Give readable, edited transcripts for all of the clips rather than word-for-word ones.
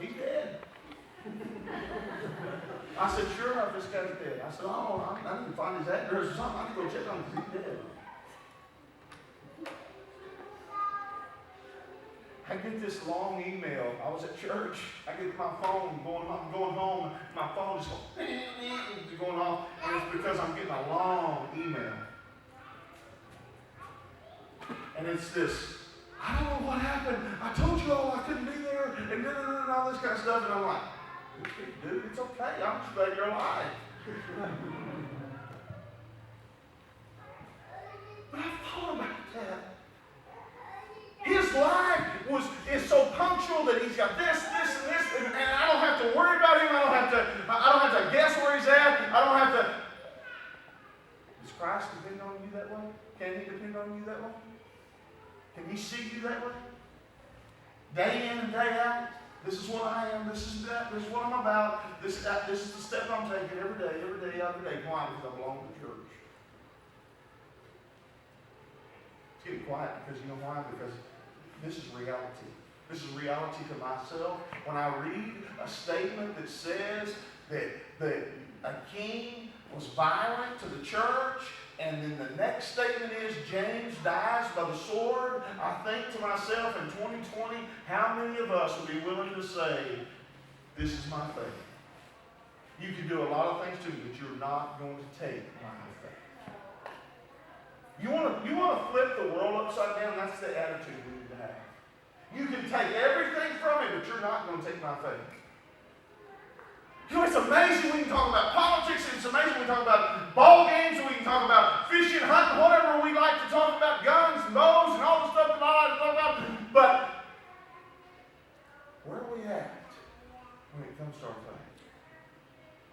He's dead. I said, sure enough, this guy's dead. I said, oh, I need to find his address or something. I need to go check on him because he's dead. I get this long email. I was at church. I get my phone I'm going home. My phone is going off, and it's because I'm getting a long email. And it's this, I don't know what happened. I told you all I couldn't be there, and all this kind of stuff. And I'm like, dude, it's okay. I'm just glad you're alive. But I thought about that. His life is so punctual that he's got this, and I don't have to worry about him. I don't have to guess where he's at. I don't have to. Does Christ depend on you that way? Can he depend on you that way? Can he see you that way? Day in and day out. This is what I am. This is that. This is what I'm about. This is the step I'm taking every day, every day. Why? Because I belong to the church. It's getting quiet because you know why? Because this is reality. This is reality to myself. When I read a statement that says that a king was violent to the church, and then the next statement is James dies by the sword, I think to myself in 2020, how many of us would be willing to say, this is my faith? You can do a lot of things to me, but you're not going to take my faith. You want to flip the world upside down? That's the attitude we need to have. You can take everything from me, but you're not going to take my faith. You know, it's amazing we can talk about politics, it's amazing we can talk about ball games, we can talk about fishing, hunting, whatever we like to talk about, guns and bows and all the stuff that I like to talk about. But where are we at when it comes to our faith?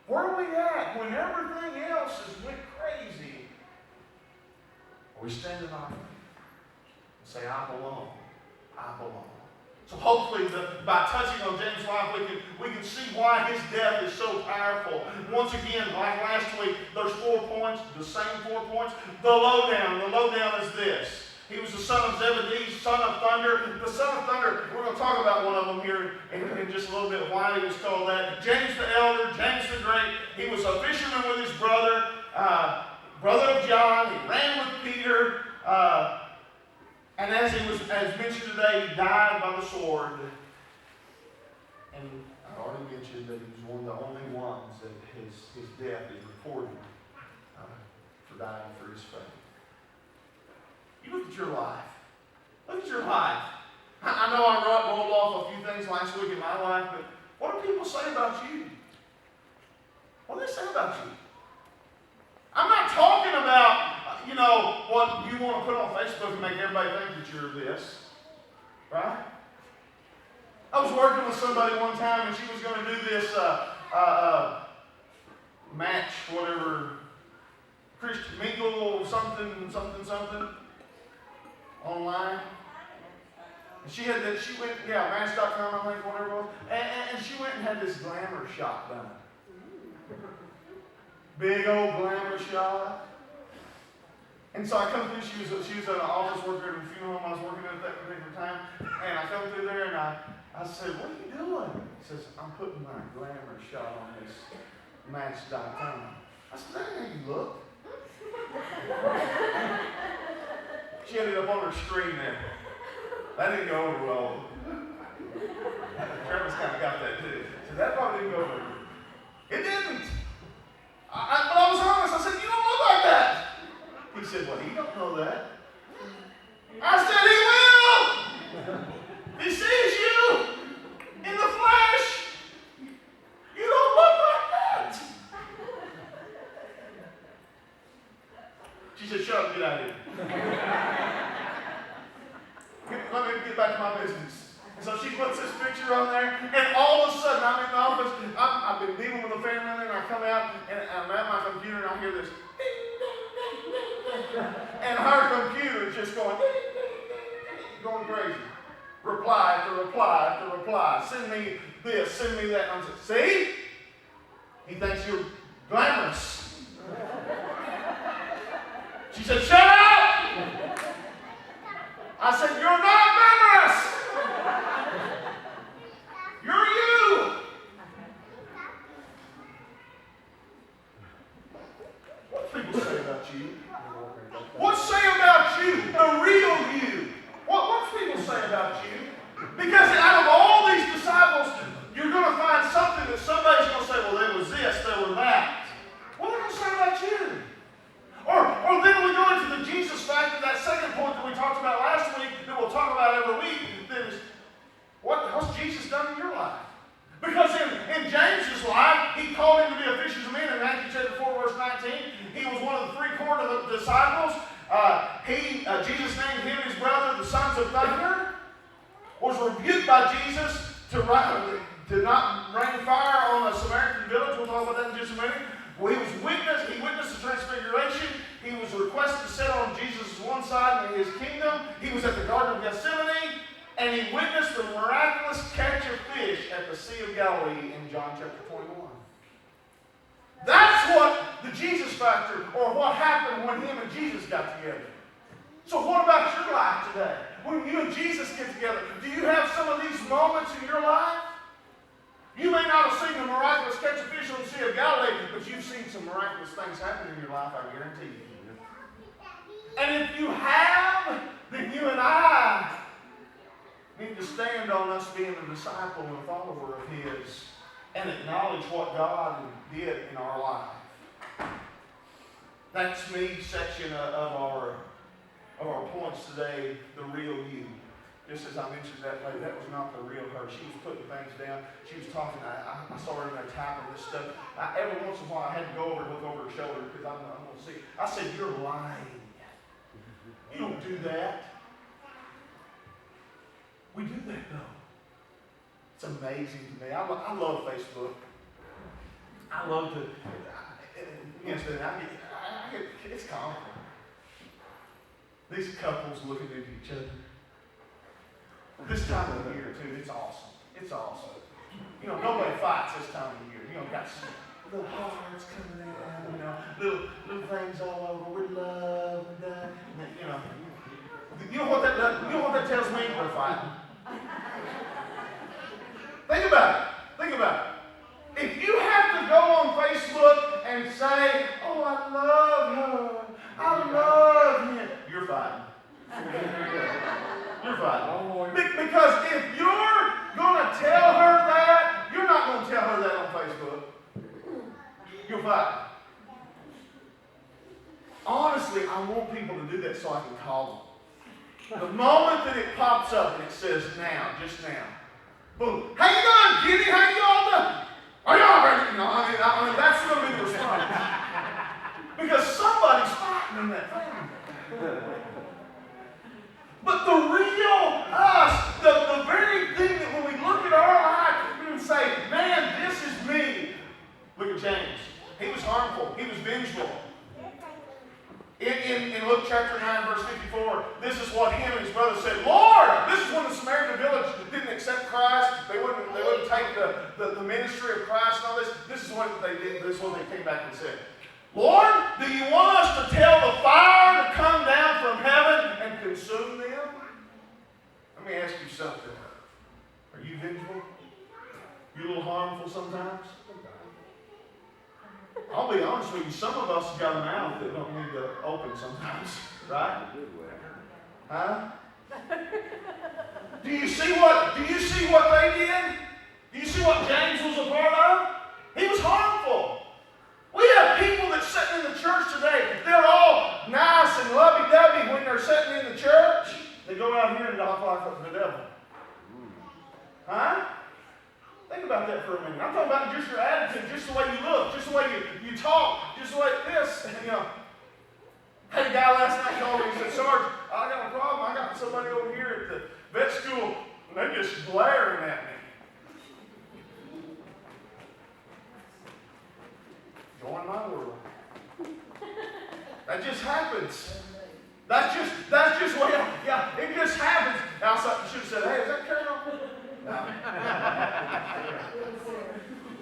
Where are we at when everything else has went crazy? Are we standing on it and say, I belong? I belong. So hopefully by touching on James' life, we can see why his death is so powerful. Once again, like last week, there's 4 points, the same 4 points. The lowdown is this. He was the son of Zebedee, son of thunder. The son of thunder, we're going to talk about one of them here in just a little bit, why he was called that. James the elder, James the great. He was a fisherman with his brother, brother of John. He ran with Peter. And as mentioned today, he died by the sword. And I already mentioned that he was one of the only ones that his death is recorded for dying for his faith. You look at your life. Look at your life. I know I rolled off a few things last week in my life, but what do people say about you? What do they say about you? I'm not talking about what you want to put on Facebook and make everybody think that you're this. Right? I was working with somebody one time and she was going to do this match, whatever, Christian Mingle, something, online. And she went, Match.com, I think, whatever it was. And she went and had this glamour shot done. Big old glamour shot. And so I come through, she was an office worker at a funeral home I was working at that particular time. And I come through there and I said, what are you doing? He says, I'm putting my glamour shot on this Match.com. I said, that ain't how you look. She had it up on her screen there. That didn't go over well. Travis kind of got that too. So that probably didn't go over. It didn't. But I was honest. I said, you don't look like that. He said, well, he don't know that. I said, he will. He sees you in the flesh. You don't look like that. She said, shut up, get out of here. Let me get back to my business. And so she puts this picture on there, and all of a sudden I'm in the office. I've been dealing with a family, and I come out, and I'm at my computer, and I hear this ding, ding, ding, ding, ding. And her computer is just going ding, ding, ding, ding, going crazy. Reply after reply after reply. Send me this, send me that. And I'm saying, see? He thinks you're glamorous. She said, shut up! I said, you're not glamorous! You're you! Jesus done in your life? Because in James's life, he called him to be a fisher of men in Matthew chapter 4, verse 19. He was one of the 3 core of the disciples. Jesus named him and his brother the sons of thunder. Was rebuked by Jesus to not rain fire on a Samaritan village. We'll talk about that in just a minute. Well, he witnessed the transfiguration. He was requested to sit on Jesus' one side in his kingdom. He was at the Garden of Gethsemane, and he witnessed the miraculous catch of fish at the Sea of Galilee in John chapter 21. That's what the Jesus factor, or what happened when him and Jesus got together. So what about your life today? When you and Jesus get together, do you have some of these moments in your life? You may not have seen the miraculous catch of fish on the Sea of Galilee, but you've seen some miraculous things happen in your life, I guarantee you. And if you have, then you and I need to stand on us being a disciple and a follower of His and acknowledge what God did in our life. That's me section of our points today, the real you. Just as I mentioned that lady, that was not the real her. She was putting things down. She was talking. I saw her in there typing this stuff. Every once in a while, I had to go over and look over her shoulder because I'm going to see. I said, "You're lying. You don't do that." We do that, though. It's amazing to me. I love Facebook. I love to. It's comical. These couples looking at each other. This time of the year, too, it's awesome. It's awesome. You know, nobody fights this time of the year. You know, got some little hearts coming out, you know, little things all over with love and that. You know what that tells me? We're fighting. Think about it. Think about it. If you have to go on Facebook and say, "Oh, I love her. I love him," you're fighting. You're fighting. Because if you're going to tell her that, you're not going to tell her that on Facebook. You're fighting. Honestly, I want people to do that so I can call them. The moment that it pops up and it says now, just now, boom. "How you doing, Kitty? How you all doing? Are y'all ready?" No, I mean, that's going to be the response. Because somebody's fighting in that family. But the real us, the very thing that when we look at our life and say, "Man, this is me." Look at James. He was harmful. He was vengeful. In Luke chapter 9, verse 54, this is what him and his brother said. "Lord," this is when the Samaritan village didn't accept Christ. They wouldn't take the ministry of Christ and all this. This is what they did. This is what they came back and said. "Lord, do you want us to tell the fire to come down from heaven and consume them?" Let me ask you something. Are you vengeful? You a little harmful sometimes? I'll be honest with you, some of us got a mouth that don't need to open sometimes, right? Huh? Do you see what they did? Do you see what James was a part of? He was harmful. We have people that sitting in the church today, they're all nice and lovey-dovey when they're sitting in the church. They go out here and talk like the devil. Huh? Think about that for a minute. I'm talking about just your attitude, just the way you look, just the way you talk, just the way this. I had a guy last night called me and said, "Sarge, I got a problem. I got somebody over here at the vet school, and they're just glaring at me." Join my world. That just happens. That's just what, yeah, it just happens. Now, I should have said, "Hey, is that Carol?" No.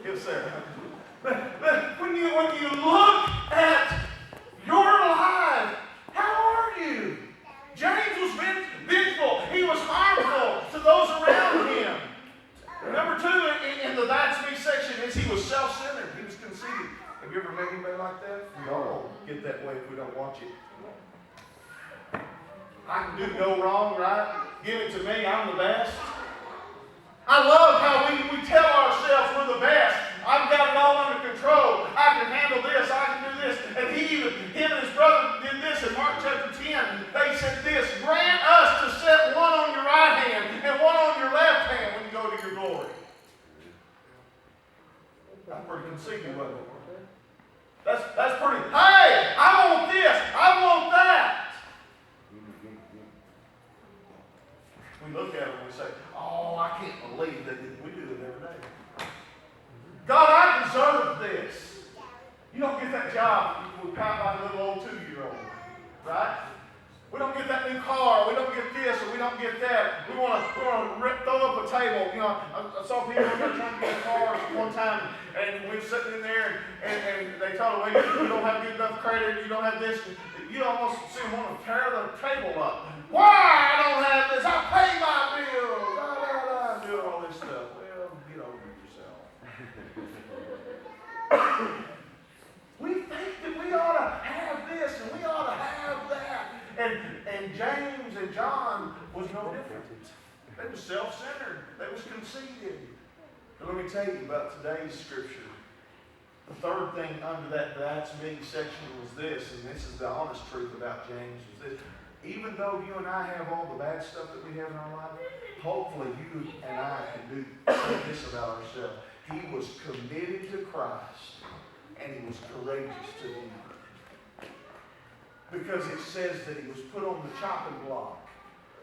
It was Sarah. But when you look at your life, how are you? James was vengeful. He was harmful to those around him. Number 2 in the "that's me" section is he was self-centered. He was conceited. Have you ever met anybody like that? We all get that way if we don't watch it. I can do no wrong, right? Give it to me. I'm the best. I love how we tell ourselves we're the best. I've got it all under control. I can handle this. I can do this. And him and his brother did this in Mark chapter 10. They said this: "Grant us to set one on your right hand and one on your left hand when you go to your That's pretty conceited, wasn't it? That's pretty, hey, I want this, I want that. We look at them and we say, oh, I can't believe that we do it every day. God, I deserve this. You don't get that job with pound like a little old 2-year-old, right? We don't get that new car, we don't get this, or we don't get that. We want to throw up a table. You know, I saw people trying to get a car one time, and we were sitting in there, and they told me, you don't have good enough credit, you don't have this. You almost see them want to tear the table up. Why I don't have this? I pay my bills. I do all this stuff. Well, get over yourself. We think that we ought to have this and we ought to have that. And James and John was no different. They were self-centered. They was conceited. But let me tell you about today's scripture. The third thing under that "that's me" section was this, and this is the honest truth about James, is this. Even though you and I have all the bad stuff that we have in our life, hopefully you and I can say this about ourselves. He was committed to Christ, and he was courageous to the end. Because it says that he was put on the chopping block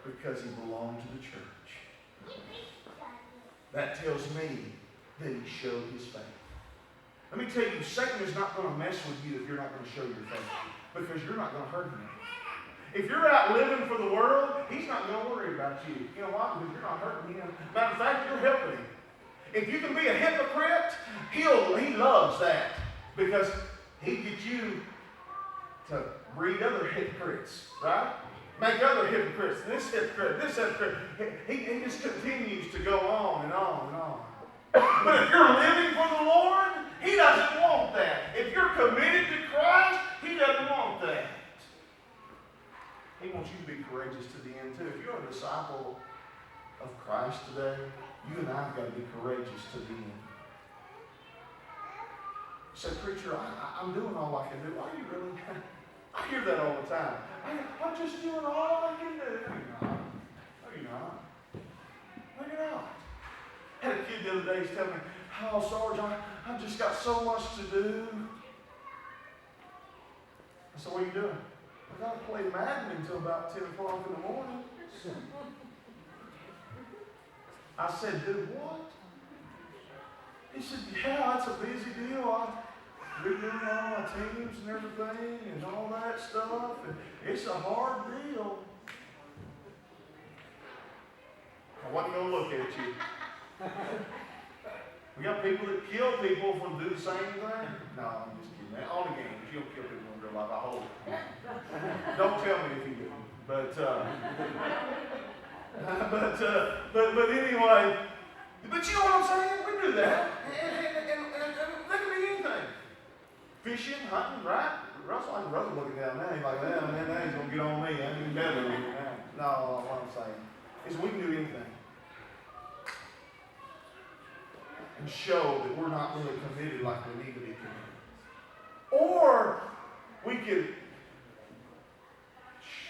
because he belonged to the church. That tells me that he showed his faith. Let me tell you, Satan is not going to mess with you if you're not going to show your faith, because you're not going to hurt him. If you're out living for the world, he's not going to worry about you. You know why? Because you're not hurting him. Matter of fact, you're helping him. If you can be a hypocrite, he loves that, because he gets you to breed other hypocrites, right? Make other hypocrites. This hypocrite, this hypocrite. He just continues to go on and on and on. But if you're living for the Lord, he doesn't want that. If you're committed to Christ, he doesn't want that. He wants you to be courageous to the end too. If you're a disciple of Christ today, you and I have got to be courageous to the end. You say, preacher, I'm doing all I can do. Are you really? I hear that all the time. I'm just doing all I can do. No, you're not. No, you're not. I had a kid the other day, he's telling me, oh, Sarge, I've just got so much to do. I said, what are you doing? I got to play Madden until about 10 o'clock in the morning. I said, do what? He said, yeah, that's a busy deal. We're doing all my teams and everything and all that stuff. And it's a hard deal. I wasn't going to look at you. We got people that kill people for do the same thing. No, I'm just kidding. On the games, you don't kill people in real life. I hope. Don't tell me if you do. But anyway. But you know what I'm saying? We do that, and that can be anything. Fishing, hunting, right? Russell looking down there. He's like, well, man, now he's gonna get on me. I'm even better than you now. No, what I'm saying is we can do anything. And show that we're not really committed like we need to be committed. Or we could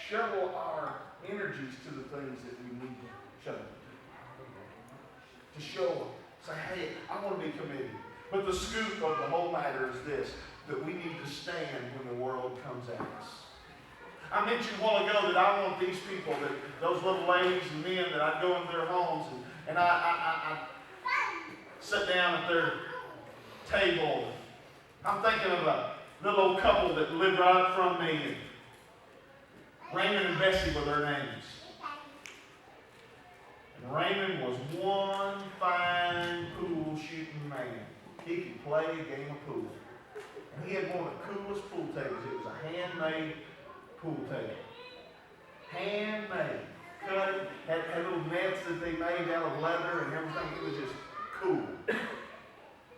shovel our energies to the things that we need to shovel. To show them. Say, hey, I want to be committed. But the scoop of the whole matter is this, that we need to stand when the world comes at us. I mentioned a while ago that I want these people, that those little ladies and men, that I'd go into their homes and I sit down at their table. I'm thinking of a little old couple that lived right up from me. Raymond and Bessie were their names. And Raymond was one fine pool shooting man. He could play a game of pool. And he had one of the coolest pool tables. It was a handmade pool table. Handmade. Cut, had little nets that they made out of leather and everything. It was just cool.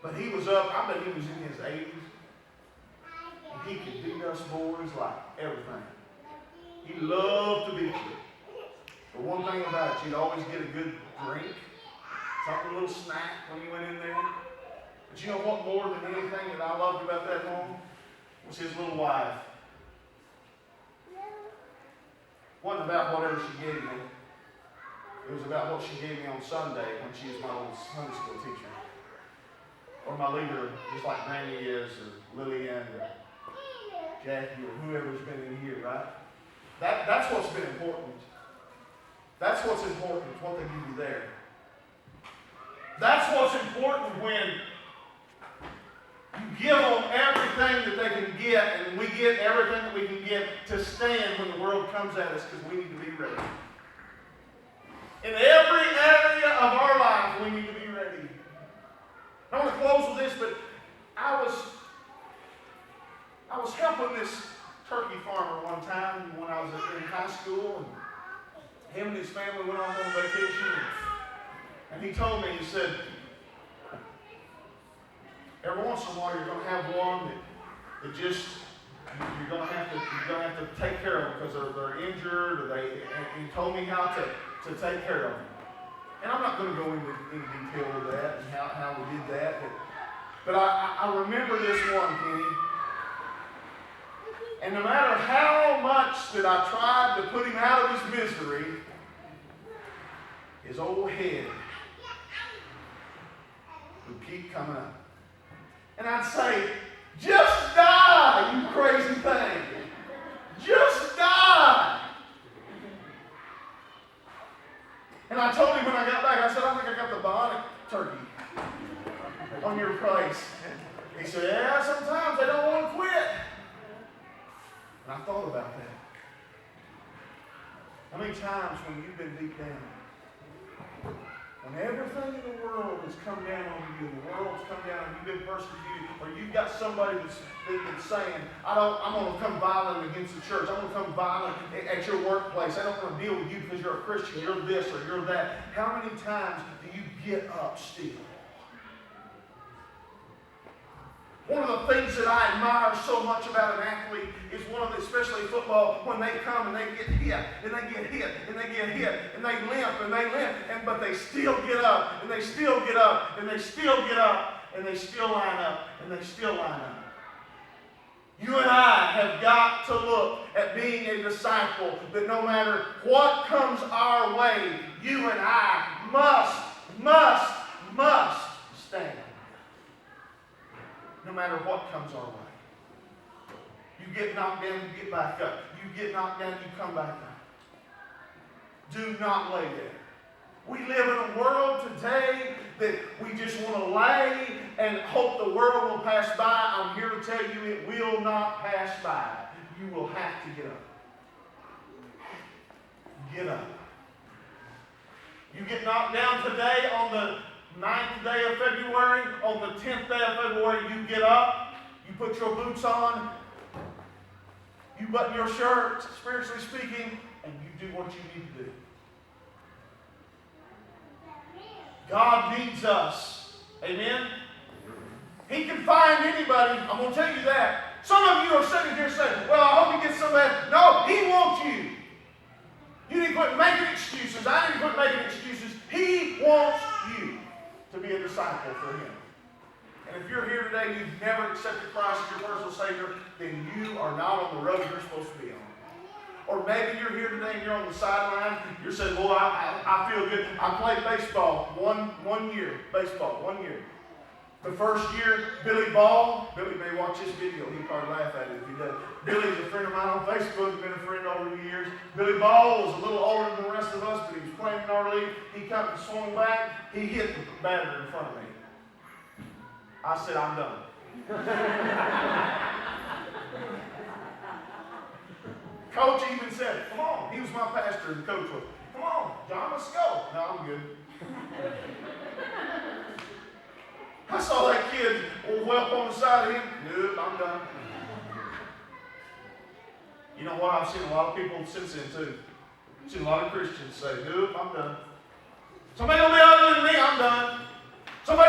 But he was up, I bet he was in his 80s. And he could beat us boys like everything. He loved to beat you. But one thing about it, you'd always get a good drink, something, a little snack when you went in there. But you know what more than anything that I loved about that home? Was his little wife. It wasn't about whatever she gave me. It was about what she gave me on Sunday when she was my little Sunday school teacher. or my leader, just like Granny is, or Lillian, or Jackie, or whoever's been in here, right? That's what's been important. That's what's important, what they give you there. That's what's important when you give them everything that they can get, and we get everything that we can get to stand when the world comes at us, because we need to be ready. In every area of our life, we need to be ready. I want to close with this, but I was helping this turkey farmer one time when I was in high school, and him and his family went on vacation, and he told me, he said, every once in a while you're going to have one that just you're going to have to take care of them because they're injured, or and he told me how to take care of them. And I'm not going to go into detail of that and how we did that, but I remember this one, Kenny. And no matter how much that I tried to put him out of his misery, his old head would keep coming up. And I'd say, just die, you crazy thing. Just die. And I told him when I got back, I said, I think I got the bionic turkey on your place. He said, yeah, sometimes they don't want to quit. And I thought about that. How many times when you've been deep down, when everything in the world has come down on you, and the world's come down, and you've been persecuted, or you've got somebody that's saying, I'm going to come violent against the church. I'm going to come violent at your workplace. I don't want to deal with you because you're a Christian. You're this or you're that. How many times do you get up still? One of the things that I admire so much about an athlete is especially football, when they come and they get hit, and they get hit, and they get hit, and they limp, but they still get up, and they still get up, and they still get up, and they still line up, and they still line up. You and I have got to look at being a disciple that no matter what comes our way, you and I must stand. No matter what comes our way. You get knocked down, you get back up. You get knocked down, you come back up. Do not lay there. We live in a world today that we just want to lay and hope the world will pass by. I'm here to tell you it will not pass by. You will have to get up. Get up. You get knocked down today on the 9th day of February, on the 10th day of February, you get up, you put your boots on, you button your shirt, spiritually speaking, and you do what you need to do. God needs us. Amen? He can find anybody. I'm going to tell you that. Some of you are sitting here saying, well, I hope he gets somebody. No, he wants you. You need to quit making excuses. I need to quit making excuses. He wants you to be a disciple for him. And if you're here today and you've never accepted Christ as your personal Savior, then you are not on the road you're supposed to be on. Or maybe you're here today and you're on the sideline. You're saying, well, I feel good. I played baseball one year. Baseball, 1 year. The first year, Billy may watch this video. He'll probably laugh at it if he does. Billy's a friend of mine on Facebook. He's been a friend over the years. Billy Ball was a little older than the rest of us, but he was playing in our league. He come and swung back. He hit the batter in front of me. I said, I'm done. Coach even said, come on. He was my pastor and the coach was, come on, John, let's go. No, I'm good. I saw that kid whelp on the side of him. Nope, I'm done. You know what? I've seen a lot of people since then too. I've seen a lot of Christians say, nope, I'm done. Somebody gonna be other than me, I'm done. Somebody